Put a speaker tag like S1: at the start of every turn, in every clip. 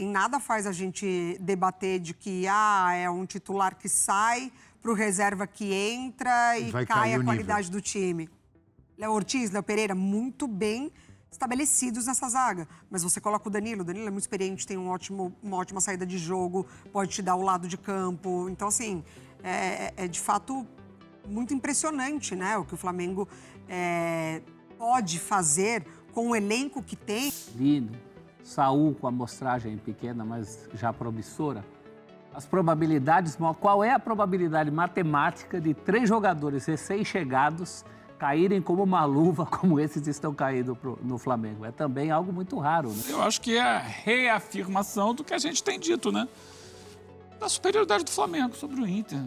S1: em nada faz a gente debater de que é um titular que sai para o reserva que entra e cai a qualidade do time. Léo Ortiz, Léo Pereira, muito bem estabelecidos nessa zaga. Mas você coloca o Danilo é muito experiente, tem uma ótima saída de jogo, pode te dar o lado de campo. Então, assim, é de fato muito impressionante, né? O que o Flamengo pode fazer com o elenco que tem.
S2: Lindo. Saúl com a amostragem pequena, mas já promissora. As probabilidades, qual é a probabilidade matemática de 3 jogadores recém-chegados caírem como uma luva, como esses estão caindo no Flamengo? É também algo muito raro, né?
S3: Eu acho que é a reafirmação do que a gente tem dito, né? Da superioridade do Flamengo sobre o Inter.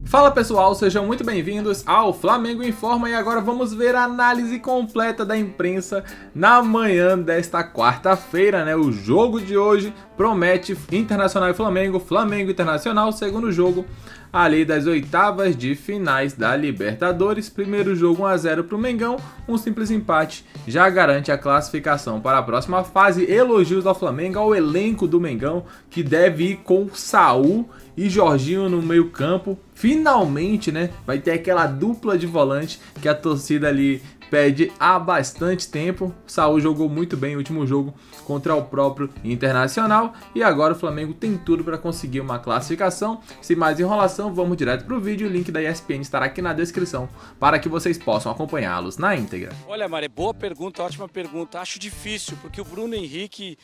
S4: Fala pessoal, sejam muito bem-vindos ao Flamengo Informa e agora vamos ver a análise completa da imprensa na manhã desta quarta-feira, né? O jogo de hoje promete Internacional e Flamengo, Flamengo Internacional, segundo jogo ali das oitavas de finais da Libertadores. Primeiro jogo 1-0 para o Mengão, um simples empate já garante a classificação para a próxima fase. Elogios ao Flamengo, ao elenco do Mengão, que deve ir com Saúl e Jorginho no meio campo. Finalmente, né, vai ter aquela dupla de volante que a torcida ali pede há bastante tempo. Saúl jogou muito bem o último jogo contra o próprio Internacional e agora o Flamengo tem tudo para conseguir uma classificação. Sem mais enrolação, vamos direto para o vídeo. O link da ESPN estará aqui na descrição para que vocês possam acompanhá-los na íntegra.
S5: Olha, Maré, boa pergunta, ótima pergunta. Acho difícil, porque o Bruno Henrique,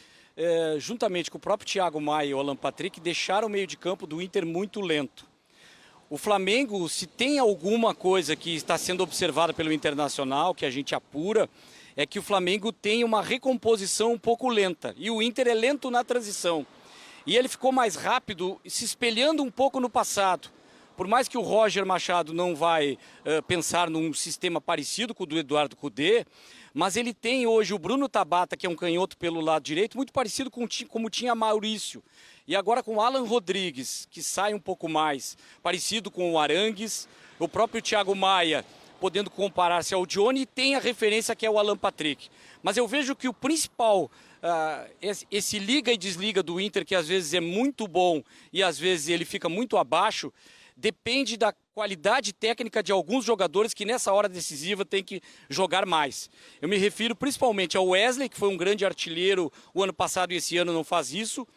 S5: juntamente com o próprio Thiago Maia e o Alan Patrick, deixaram o meio de campo do Inter muito lento. O Flamengo, se tem alguma coisa que está sendo observada pelo Internacional, que a gente apura, é que o Flamengo tem uma recomposição um pouco lenta. E o Inter é lento na transição. E ele ficou mais rápido, se espelhando um pouco no passado. Por mais que o Roger Machado não vai pensar num sistema parecido com o do Eduardo Cudê, mas ele tem hoje o Bruno Tabata, que é um canhoto pelo lado direito, muito parecido com como tinha Maurício. E agora com o Alan Rodrigues, que sai um pouco mais, parecido com o Arangues, o próprio Thiago Maia, podendo comparar-se ao Johnny, e tem a referência que é o Alan Patrick. Mas eu vejo que o principal, esse liga e desliga do Inter, que às vezes é muito bom e às vezes ele fica muito abaixo, depende da qualidade técnica de alguns jogadores que nessa hora decisiva tem que jogar mais. Eu me refiro principalmente ao Wesley, que foi um grande artilheiro o ano passado e esse ano não faz isso.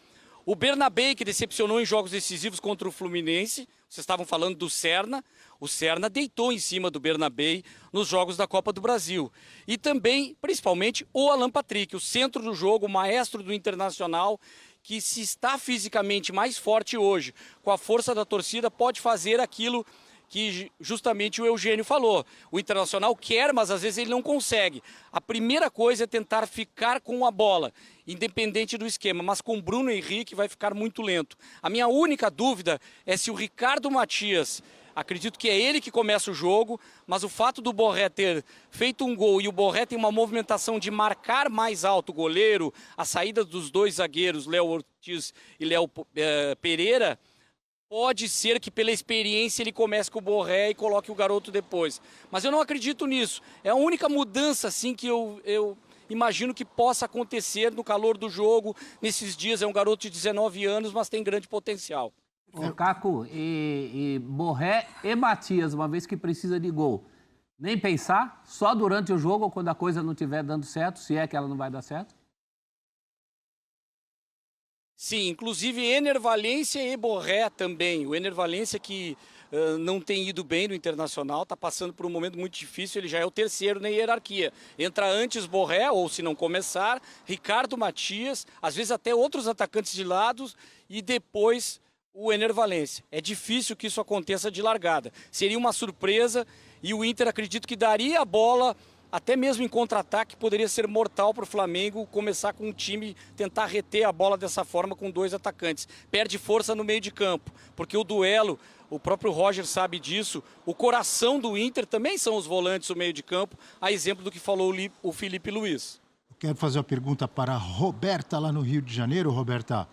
S5: O Bernabei, que decepcionou em jogos decisivos contra o Fluminense. Vocês estavam falando do Serna. O Serna deitou em cima do Bernabei nos jogos da Copa do Brasil. E também, principalmente, o Alan Patrick, o centro do jogo, o maestro do Internacional, que se está fisicamente mais forte hoje, com a força da torcida, pode fazer aquilo que justamente o Eugênio falou. O Internacional quer, mas às vezes ele não consegue. A primeira coisa é tentar ficar com a bola, independente do esquema, mas com o Bruno Henrique vai ficar muito lento. A minha única dúvida é se o Ricardo Matias, acredito que é ele que começa o jogo, mas o fato do Borré ter feito um gol e o Borré tem uma movimentação de marcar mais alto o goleiro, a saída dos dois zagueiros, Léo Ortiz e Léo Pereira, pode ser que pela experiência ele comece com o Borré e coloque o garoto depois. Mas eu não acredito nisso. É a única mudança assim, que eu imagino que possa acontecer no calor do jogo. Nesses dias é um garoto de 19 anos, mas tem grande potencial.
S2: Ô, Caco, e Borré e Matias, uma vez que precisa de gol, nem pensar? Só durante o jogo ou quando a coisa não estiver dando certo, se é que ela não vai dar certo?
S5: Sim, inclusive Ener Valencia e Borré também. O Ener Valencia que não tem ido bem no Internacional, está passando por um momento muito difícil, ele já é o terceiro na hierarquia. Entra antes Borré, ou se não começar, Ricardo Matias, às vezes até outros atacantes de lados e depois o Ener Valencia. É difícil que isso aconteça de largada. Seria uma surpresa e o Inter acredito que daria a bola, até mesmo em contra-ataque, poderia ser mortal para o Flamengo começar com um time, tentar reter a bola dessa forma com 2 atacantes. Perde força no meio de campo, porque o duelo, o próprio Roger sabe disso, o coração do Inter também são os volantes do meio de campo, a exemplo do que falou o Felipe Luiz.
S6: Eu quero fazer uma pergunta para a Roberta lá no Rio de Janeiro, Roberta,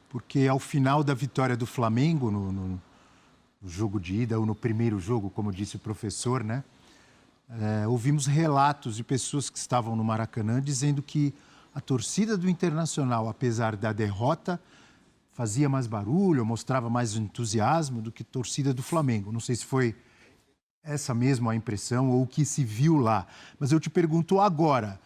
S6: porque ao final da vitória do Flamengo no jogo de ida, ou no primeiro jogo, como disse o professor, né? Ouvimos relatos de pessoas que estavam no Maracanã dizendo que a torcida do Internacional, apesar da derrota, fazia mais barulho, mostrava mais entusiasmo do que a torcida do Flamengo. Não sei se foi essa mesma a impressão ou o que se viu lá. Mas eu te pergunto agora,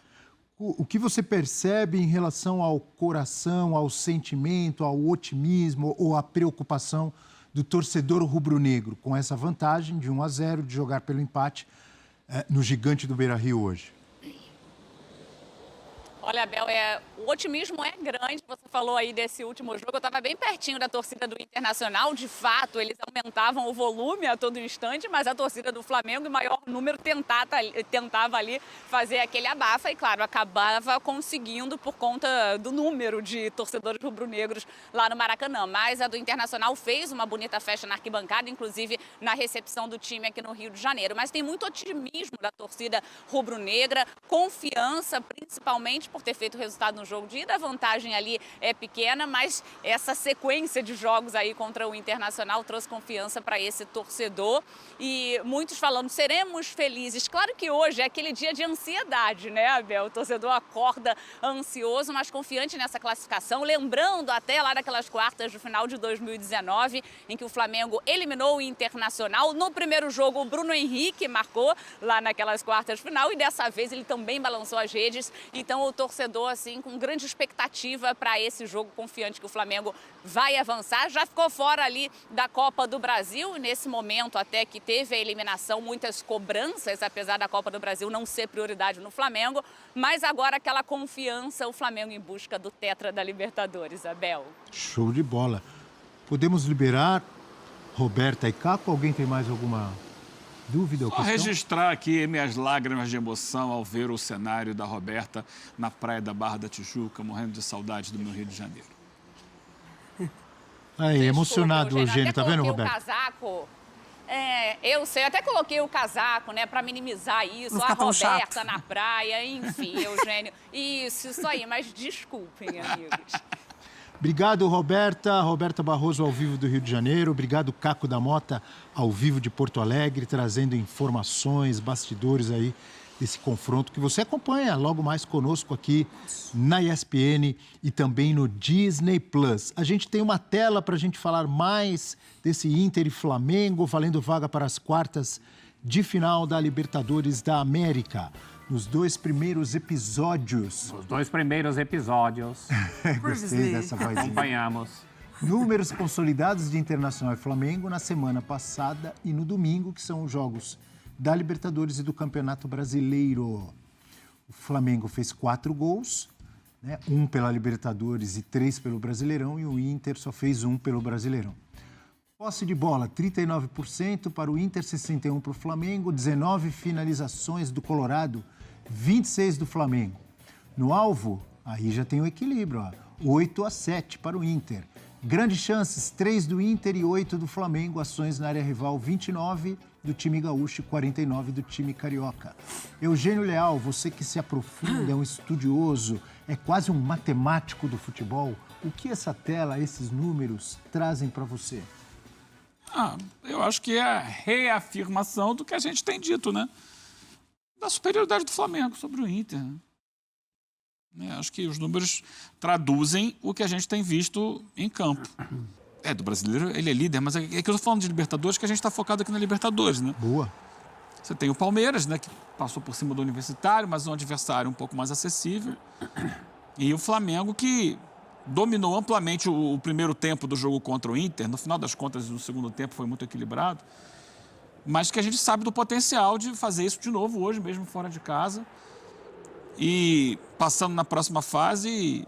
S6: o que você percebe em relação ao coração, ao sentimento, ao otimismo ou à preocupação do torcedor rubro-negro com essa vantagem de 1-0, de jogar pelo empate no Gigante do Beira-Rio hoje?
S7: Olha, Abel, o otimismo é grande. Você falou aí desse último jogo. Eu estava bem pertinho da torcida do Internacional. De fato, eles aumentavam o volume a todo instante, mas a torcida do Flamengo, em maior número, tentava ali fazer aquele abafa e, claro, acabava conseguindo por conta do número de torcedores rubro-negros lá no Maracanã. Mas a do Internacional fez uma bonita festa na arquibancada, inclusive na recepção do time aqui no Rio de Janeiro. Mas tem muito otimismo da torcida rubro-negra, confiança, principalmente por ter feito o resultado no jogo de ida. A vantagem ali é pequena, mas essa sequência de jogos aí contra o Internacional trouxe confiança para esse torcedor. E muitos falando, seremos felizes. Claro que hoje é aquele dia de ansiedade, né, Abel? O torcedor acorda ansioso, mas confiante nessa classificação. Lembrando até lá daquelas quartas de final de 2019, em que o Flamengo eliminou o Internacional. No primeiro jogo, o Bruno Henrique marcou lá naquelas quartas de final e dessa vez ele também balançou as redes. Então o torcedor, assim, com grande expectativa para esse jogo, confiante que o Flamengo vai avançar. Já ficou fora ali da Copa do Brasil, nesse momento até que teve a eliminação, muitas cobranças, apesar da Copa do Brasil não ser prioridade no Flamengo, mas agora aquela confiança, o Flamengo em busca do tetra da Libertadores, Abel.
S6: Show de bola. Podemos liberar Roberta e Caco? Alguém tem mais alguma dúvida ou
S3: Só
S6: questão?
S3: registrar aqui minhas lágrimas de emoção ao ver o cenário da Roberta na praia da Barra da Tijuca, morrendo de saudade do meu Rio de Janeiro.
S6: Aí, emocionado o Eugênio, tá vendo, Roberto?
S7: O casaco. Eu sei, até coloquei o casaco, né, para minimizar isso.
S1: Não
S7: A
S1: fica tão
S7: Roberta
S1: chato.
S7: na praia, enfim, Eugênio. Isso aí, mas desculpem, amigos.
S6: Obrigado, Roberta. Roberta Barroso, ao vivo do Rio de Janeiro. Obrigado, Caco da Mota, ao vivo de Porto Alegre, trazendo informações, bastidores aí desse confronto que você acompanha logo mais conosco aqui na ESPN e também no Disney Plus. A gente tem uma tela para a gente falar mais desse Inter e Flamengo, valendo vaga para as quartas de final da Libertadores da América. Nos dois primeiros episódios.
S2: Os dois primeiros episódios
S6: Gostei dessa vozinha.
S2: acompanhamos.
S6: Números consolidados de Internacional e Flamengo na semana passada e no domingo, que são os jogos da Libertadores e do Campeonato Brasileiro. O Flamengo fez 4 gols, né? 1 pela Libertadores e 3 pelo Brasileirão, e o Inter só fez 1 pelo Brasileirão. Posse de bola, 39% para o Inter, 61% para o Flamengo, 19 finalizações do Colorado, 26 do Flamengo. No alvo, aí já tem o equilíbrio, 8-7 para o Inter. Grandes chances, 3 do Inter e 8 do Flamengo. Ações na área rival, 29 do time gaúcho e 49 do time carioca. Eugênio Leal, você que se aprofunda, é um estudioso, é quase um matemático do futebol. O que essa tela, esses números trazem para você?
S3: Eu acho que é a reafirmação do que a gente tem dito, né? Da superioridade do Flamengo sobre o Inter. Né? Acho que os números traduzem o que a gente tem visto em campo. Do brasileiro, ele é líder, mas é que eu estou falando de Libertadores, que a gente está focado aqui na Libertadores, né?
S6: Boa.
S3: Você tem o Palmeiras, né, que passou por cima do Universitário, mas um adversário um pouco mais acessível. E o Flamengo, que dominou amplamente o primeiro tempo do jogo contra o Inter. No final das contas, no segundo tempo foi muito equilibrado. Mas que a gente sabe do potencial de fazer isso de novo hoje, mesmo fora de casa. E passando na próxima fase,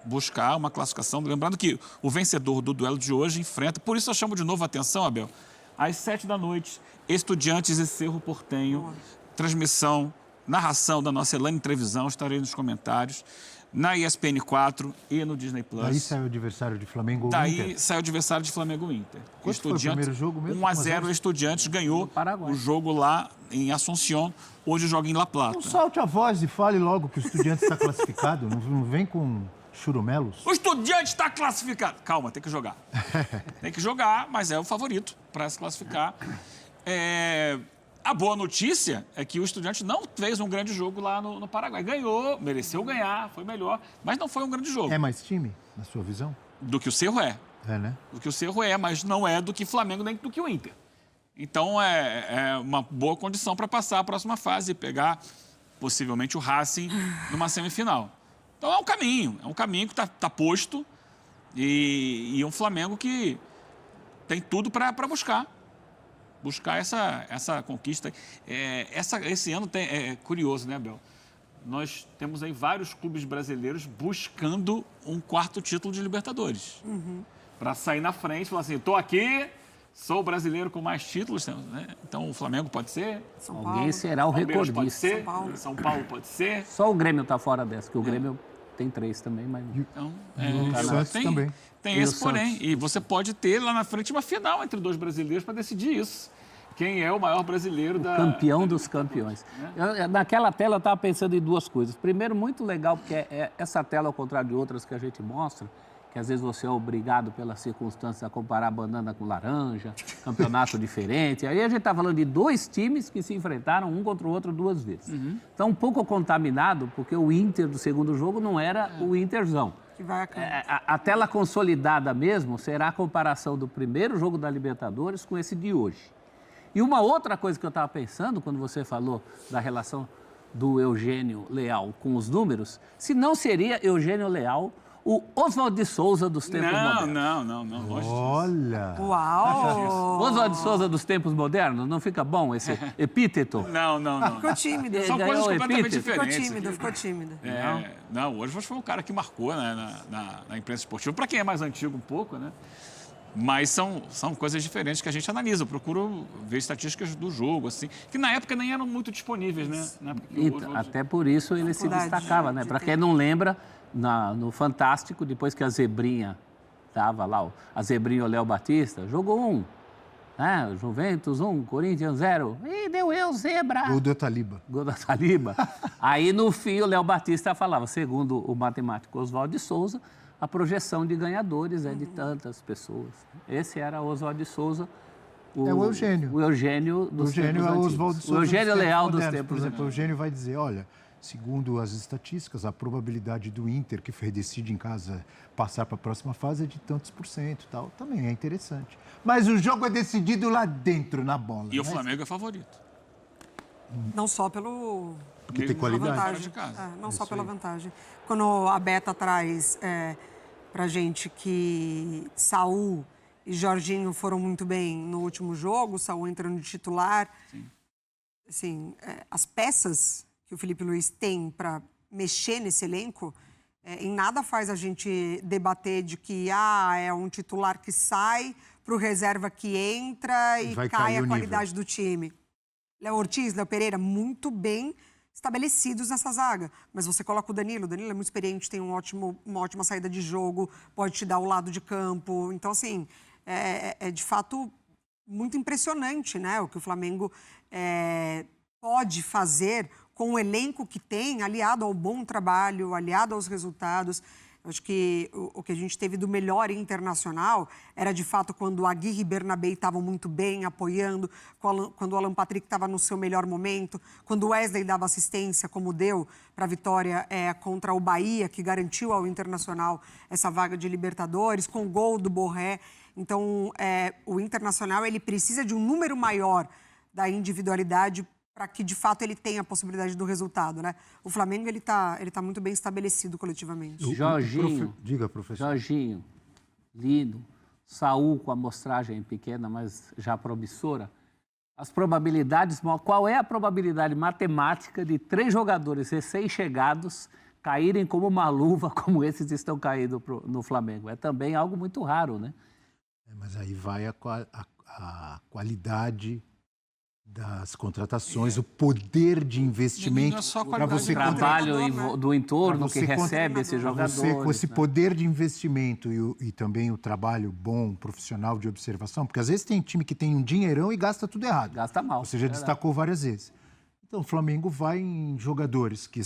S3: buscar uma classificação. Lembrando que o vencedor do duelo de hoje enfrenta... Por isso eu chamo de novo a atenção, Abel. Às 19h, Estudiantes e Cerro Porteño. Transmissão, narração da nossa Elane Trevisão. Estarei nos comentários. Na ESPN 4 e no Disney Plus.
S6: Daí saiu o adversário de Flamengo ou
S3: Daí
S6: Inter?
S3: saiu o adversário de Flamengo Inter.
S6: Quanto foi o primeiro jogo mesmo?
S3: 1-0, o Estudiantes ganhou o jogo lá em Assunción. Hoje joga em La Plata.
S6: Não solte a voz e fale logo que o Estudiantes está classificado. Não vem com churumelos.
S3: O Estudiantes está classificado. Calma, tem que jogar. Tem que jogar, mas é o favorito para se classificar. A boa notícia é que o Estudiantes não fez um grande jogo lá no Paraguai. Ganhou, mereceu ganhar, foi melhor, mas não foi um grande jogo.
S6: É mais time, na sua visão?
S3: Do que o Cerro é.
S6: É, né?
S3: Do que o Cerro é, mas não é do que Flamengo nem do que o Inter. Então, é uma boa condição para passar a próxima fase e pegar, possivelmente, o Racing numa semifinal. Então, é um caminho que está posto e um Flamengo que tem tudo para buscar essa conquista. Esse ano é curioso, né, Abel? Nós temos aí vários clubes brasileiros buscando um 4º título de Libertadores. Para sair na frente e falar assim, estou aqui, sou o brasileiro com mais títulos. Né? Então, o Flamengo pode ser.
S2: Alguém será o
S3: Palmeiras
S2: recordista.
S3: pode ser. São Paulo pode ser.
S2: Só o Grêmio está fora dessa, porque o Grêmio tem 3 também, mas...
S6: Então, o Santos também.
S3: Tem esse porém. E você pode ter lá na frente uma final entre 2 brasileiros para decidir isso. Quem é o maior brasileiro da...
S2: Campeão dos campeões. Naquela tela eu estava pensando em 2 coisas. Primeiro, muito legal, porque essa tela, ao contrário de outras que a gente mostra, que às vezes você é obrigado pelas circunstâncias a comparar banana com laranja, campeonato diferente. Aí a gente está falando de 2 times que se enfrentaram um contra o outro 2 vezes. Então, um pouco contaminado, porque o Inter do segundo jogo não era o Interzão.
S1: Que vai
S2: a tela consolidada mesmo será a comparação do primeiro jogo da Libertadores com esse de hoje. E uma outra coisa que eu estava pensando, quando você falou da relação do Eugênio Leal com os números, se não seria Eugênio Leal o Oswaldo de Souza dos tempos modernos.
S3: Não.
S6: Olha!
S1: Uau!
S2: Oswaldo de Souza dos tempos modernos, não fica bom esse epíteto?
S3: Não.
S1: Ficou tímido.
S3: São
S2: Ganhou
S3: coisas
S2: o
S3: completamente
S2: epíteto.
S3: diferentes.
S1: Ficou tímido.
S3: Não, hoje foi um cara que marcou, né, na imprensa esportiva. Para quem é mais antigo um pouco, né? Mas são coisas diferentes que a gente analisa. Eu procuro ver estatísticas do jogo, assim, que na época nem eram muito disponíveis, né? Na época que
S2: Então, até por isso ele se destacava, né? Para quem não lembra, no Fantástico, depois que a Zebrinha estava lá, a Zebrinha e o Léo Batista, jogou 1. Né? Juventus 1, Corinthians 0. E deu eu, Zebra.
S6: Gol do Taliba.
S2: Gol da Taliba. Aí, no fim, o Léo Batista falava, segundo o matemático Oswaldo de Souza, a projeção de ganhadores é de tantas pessoas. Esse era Oswaldo de Souza.
S6: É o Eugênio.
S2: O Eugênio dos tempos
S6: é o
S2: antigos.
S6: Oswaldo de Souza.
S2: O Eugênio Leal dos tempos
S6: Por exemplo,
S2: antigos.
S6: o Eugênio vai dizer, olha, segundo as estatísticas, a probabilidade do Inter, que decide em casa passar para a próxima fase, é de tantos % e tal. Também é interessante. Mas o jogo é decidido lá dentro, na bola.
S3: E o Flamengo é favorito.
S1: Não só pelo...
S6: Porque tem qualidade.
S1: vantagem.
S3: De casa.
S1: Não só pela vantagem. Quando a Beta traz pra gente que Saul e Jorginho foram muito bem no último jogo, Saul entrando de titular.
S3: Sim.
S1: Assim, as peças que o Felipe Luiz tem para mexer nesse elenco, em nada faz a gente debater de que é um titular que sai para o reserva que entra e cai a qualidade do time. Léo Ortiz, Léo Pereira, muito bem estabelecidos nessa zaga. Mas você coloca o Danilo é muito experiente, tem uma ótima saída de jogo, pode te dar o lado de campo. Então, assim, é de fato muito impressionante, né? O que o Flamengo pode fazer com o elenco que tem, aliado ao bom trabalho, aliado aos resultados. Eu acho que o que a gente teve do melhor internacional era, de fato, quando o Aguirre e Bernabé estavam muito bem, apoiando, quando o Alan Patrick estava no seu melhor momento, quando o Wesley dava assistência, como deu para a vitória contra o Bahia, que garantiu ao Internacional essa vaga de Libertadores, com o gol do Borré. Então, o Internacional ele precisa de um número maior da individualidade para que, de fato, ele tenha a possibilidade do resultado, né? O Flamengo, ele tá muito bem estabelecido coletivamente.
S2: Jorginho.
S6: Diga, professor.
S2: Jorginho, lindo. Saul com a amostragem pequena, mas já promissora. As probabilidades... Qual é a probabilidade matemática de 3 jogadores recém-chegados caírem como uma luva, como esses estão caindo no Flamengo? É também algo muito raro, né?
S6: Mas aí vai a qualidade das contratações, o poder de investimento
S3: para
S6: você
S2: o trabalho do entorno que recebe esse jogador.
S6: Você, com esse poder de investimento e também o trabalho bom, profissional de observação, porque às vezes tem time que tem um dinheirão e gasta tudo errado.
S2: Gasta mal.
S6: Você já destacou várias vezes. Então o Flamengo vai em jogadores que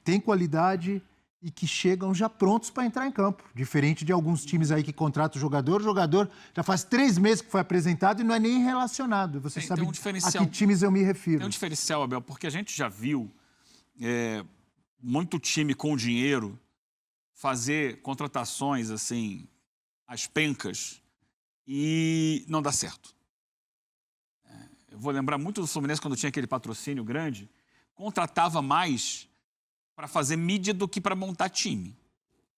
S6: têm qualidade e que chegam já prontos para entrar em campo. Diferente de alguns times aí que contratam o jogador já faz 3 meses que foi apresentado e não é nem relacionado. Você sabe a que times eu me refiro.
S3: Tem um diferencial, Abel, porque a gente já viu muito time com dinheiro fazer contratações assim, às pencas, e não dá certo. Eu vou lembrar muito do Fluminense quando tinha aquele patrocínio grande, contratava mais para fazer mídia do que para montar time.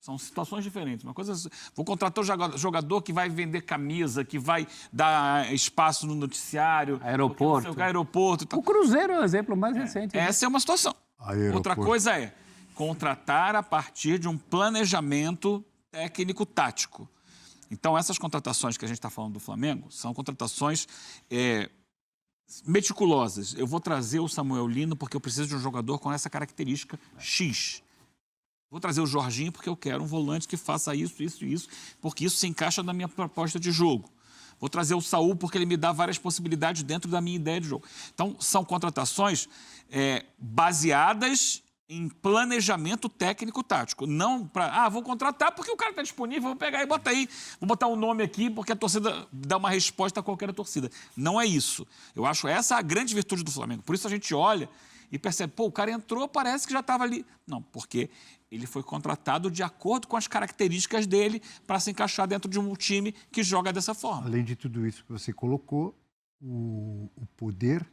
S3: São situações diferentes. Uma coisa, vou contratar o jogador que vai vender camisa, que vai dar espaço no noticiário, aeroporto.
S2: O Cruzeiro é o exemplo mais recente.
S3: Essa é uma situação. Outra coisa é contratar a partir de um planejamento técnico-tático. Então, essas contratações que a gente está falando do Flamengo são contratações meticulosas. Eu vou trazer o Samuel Lino porque eu preciso de um jogador com essa característica X. Vou trazer o Jorginho porque eu quero um volante que faça isso, isso e isso, porque isso se encaixa na minha proposta de jogo. Vou trazer o Saúl porque ele me dá várias possibilidades dentro da minha ideia de jogo. Então, são contratações baseadas em planejamento técnico-tático. Não para, vou contratar porque o cara está disponível, vou pegar e botar aí. Vou botar um nome aqui porque a torcida dá uma resposta a qualquer torcida. Não é isso. Eu acho essa a grande virtude do Flamengo. Por isso a gente olha e percebe, o cara entrou, parece que já estava ali. Não, porque ele foi contratado de acordo com as características dele para se encaixar dentro de um time que joga dessa forma.
S6: Além de tudo isso que você colocou, o poder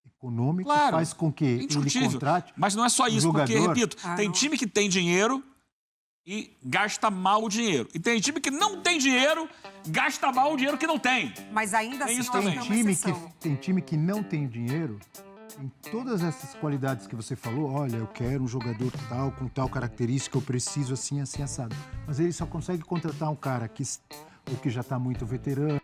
S6: econômico faz com que ele contrate.
S3: Mas não é só isso, porque, repito, tem time que tem dinheiro e gasta mal o dinheiro. E tem time que não tem dinheiro, gasta mal o dinheiro que não tem.
S1: Mas ainda assim,
S3: isso também.
S6: Tem time que não tem dinheiro, tem todas essas qualidades que você falou. Olha, eu quero um jogador tal, com tal característica, eu preciso assim, assim, assado. Mas ele só consegue contratar um cara que já está muito veterano.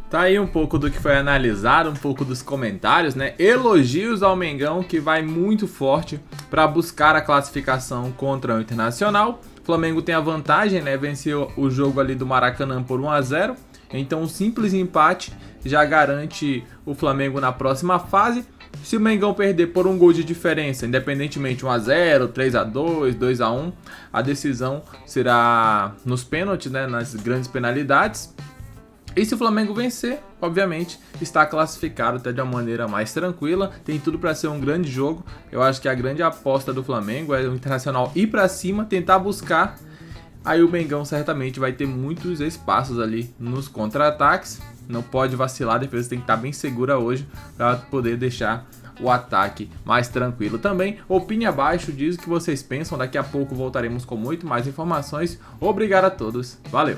S4: Tá aí um pouco do que foi analisado, um pouco dos comentários, né? Elogios ao Mengão, que vai muito forte para buscar a classificação contra o Internacional. O Flamengo tem a vantagem, né? Venceu o jogo ali do Maracanã por 1-0. Então, um simples empate já garante o Flamengo na próxima fase. Se o Mengão perder por um gol de diferença, independentemente 1-0, 3-2, 2-1, a decisão será nos pênaltis, né? Nas grandes penalidades. E se o Flamengo vencer, obviamente, está classificado até de uma maneira mais tranquila. Tem tudo para ser um grande jogo. Eu acho que a grande aposta do Flamengo é o Internacional ir para cima, tentar buscar. Aí o Mengão certamente vai ter muitos espaços ali nos contra-ataques. Não pode vacilar, a defesa tem que estar bem segura hoje para poder deixar o ataque mais tranquilo. Também opine abaixo, diz o que vocês pensam. Daqui a pouco voltaremos com muito mais informações. Obrigado a todos. Valeu!